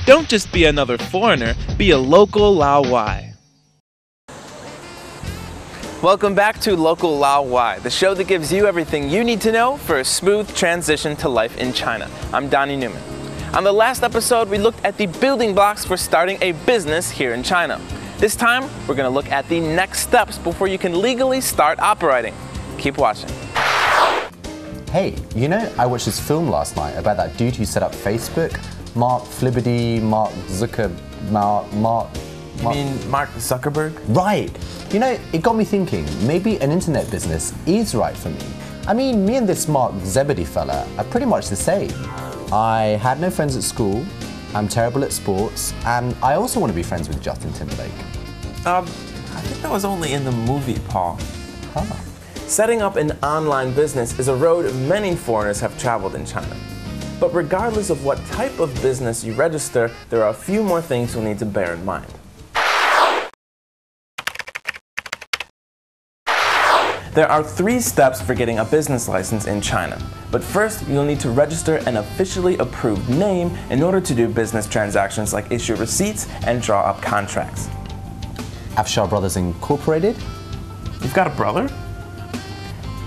Don't just be another foreigner, be a local Laowai. Welcome back to Local Laowai, the show that gives you everything you need to know for a smooth transition to life in China. I'm Donny Newman. On the last episode, we looked at the building blocks for starting a business here in China. This time, we're going to look at the next steps before you can legally start operating. Keep watching. Hey, you know, I watched this film last night about that dude who set up Facebook, Mark Flibbity, Mark Zucker, You mean Mark Zuckerberg? Right. You know, it got me thinking, maybe an internet business is right for me. I mean, me and this Mark Zebedee fella are pretty much the same. I had no friends at school, I'm terrible at sports, and I also want to be friends with Justin Timberlake. I think that was only in the movie, Paul. Huh. Setting up an online business is a road many foreigners have traveled in China. But regardless of what type of business you register, there are a few more things you'll need to bear in mind. There are 3 steps for getting a business license in China. But first, you'll need to register an officially approved name in order to do business transactions like issue receipts and draw up contracts. Afshar Brothers Incorporated? You've got a brother?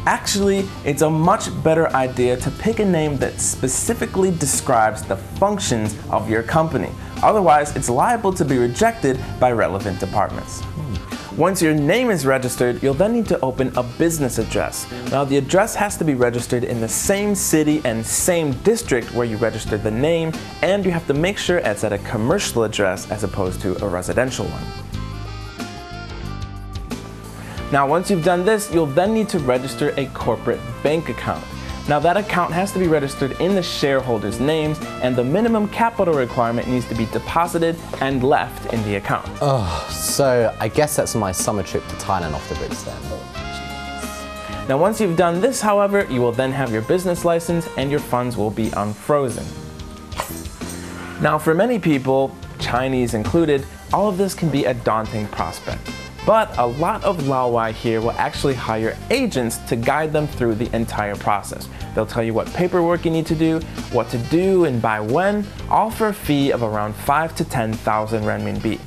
Actually, it's a much better idea to pick a name that specifically describes the functions of your company. Otherwise, it's liable to be rejected by relevant departments. Once your name is registered, you'll then need to open a business address. Now, the address has to be registered in the same city and same district where you registered the name, and you have to make sure it's at a commercial address as opposed to a residential one. Now, once you've done this, you'll then need to register a corporate bank account. Now, that account has to be registered in the shareholders' names, and the minimum capital requirement needs to be deposited and left in the account. Oh, so I guess that's my summer trip to Thailand off the books then. Now, once you've done this, however, you will then have your business license and your funds will be unfrozen. Now, for many people, Chinese included, all of this can be a daunting prospect. But a lot of Laowai here will actually hire agents to guide them through the entire process. They'll tell you what paperwork you need to do, what to do and by when, all for a fee of around 5,000 to 10,000 renminbi.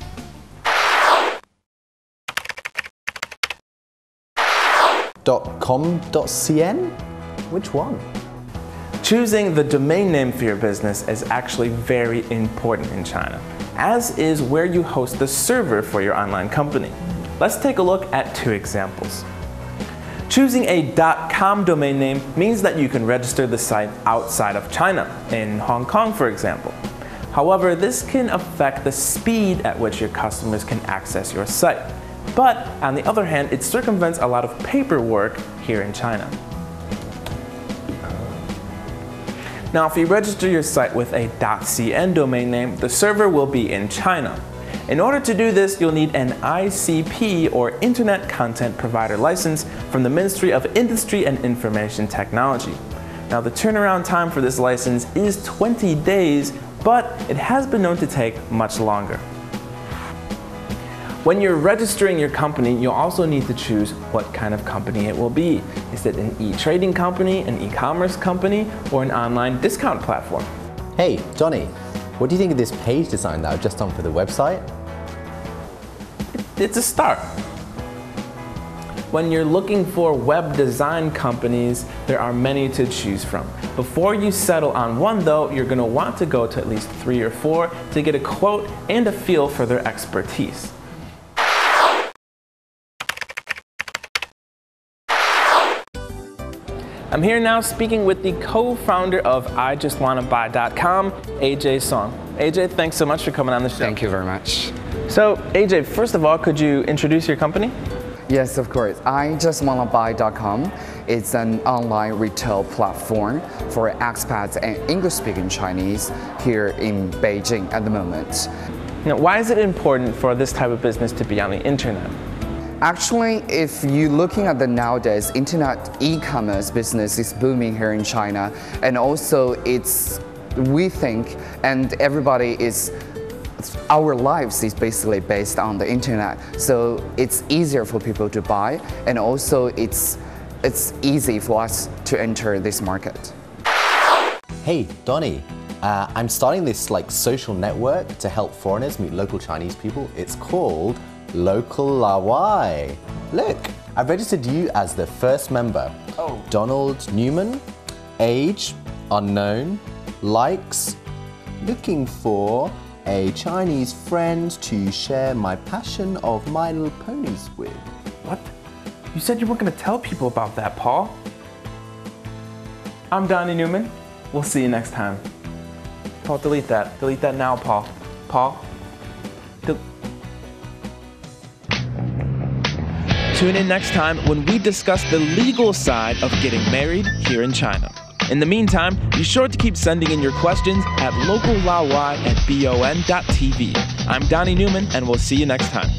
.com.cn? Which one? Choosing the domain name for your business is actually very important in China, as is where you host the server for your online company. Let's take a look at 2 examples. Choosing a .com domain name means that you can register the site outside of China, in Hong Kong for example. However, this can affect the speed at which your customers can access your site. But on the other hand, it circumvents a lot of paperwork here in China. Now, if you register your site with a .cn domain name, the server will be in China. In order to do this, you'll need an ICP or Internet Content Provider license from the Ministry of Industry and Information Technology. Now, the turnaround time for this license is 20 days, but it has been known to take much longer. When you're registering your company, you'll also need to choose what kind of company it will be. Is it an e-trading company, an e-commerce company, or an online discount platform? Hey, Johnny, what do you think of this page design that I've just done for the website? It's a start. When you're looking for web design companies, there are many to choose from. Before you settle on one though, you're going to want to go to at least 3 or 4 to get a quote and a feel for their expertise. I'm here now speaking with the co-founder of IJustWannaBuy.com, AJ Song. AJ, thanks so much for coming on the show. Thank you very much. So, AJ, first of all, could you introduce your company? Yes, of course. IJustWannaBuy.com is an online retail platform for expats and English-speaking Chinese here in Beijing at the moment. Now, why is it important for this type of business to be on the internet? Actually, if you're looking at the nowadays, internet e-commerce business is booming here in China, and also we think, and everybody is, our lives is basically based on the internet, so it's easier for people to buy, and also it's easy for us to enter this market. Hey, Donny, I'm starting this like social network to help foreigners meet local Chinese people. It's called Local Laowai. Look, I've registered you as the first member. Oh. Donald Newman, age unknown, likes, looking for a Chinese friend to share my passion of My Little Ponies with. What? You said you weren't going to tell people about that, Paul. I'm Donny Newman. We'll see you next time. Paul, delete that. Delete that now, Paul. Paul? Tune in next time when we discuss the legal side of getting married here in China. In the meantime, be sure to keep sending in your questions at locallaowai@bon.tv. I'm Donny Newman, and we'll see you next time.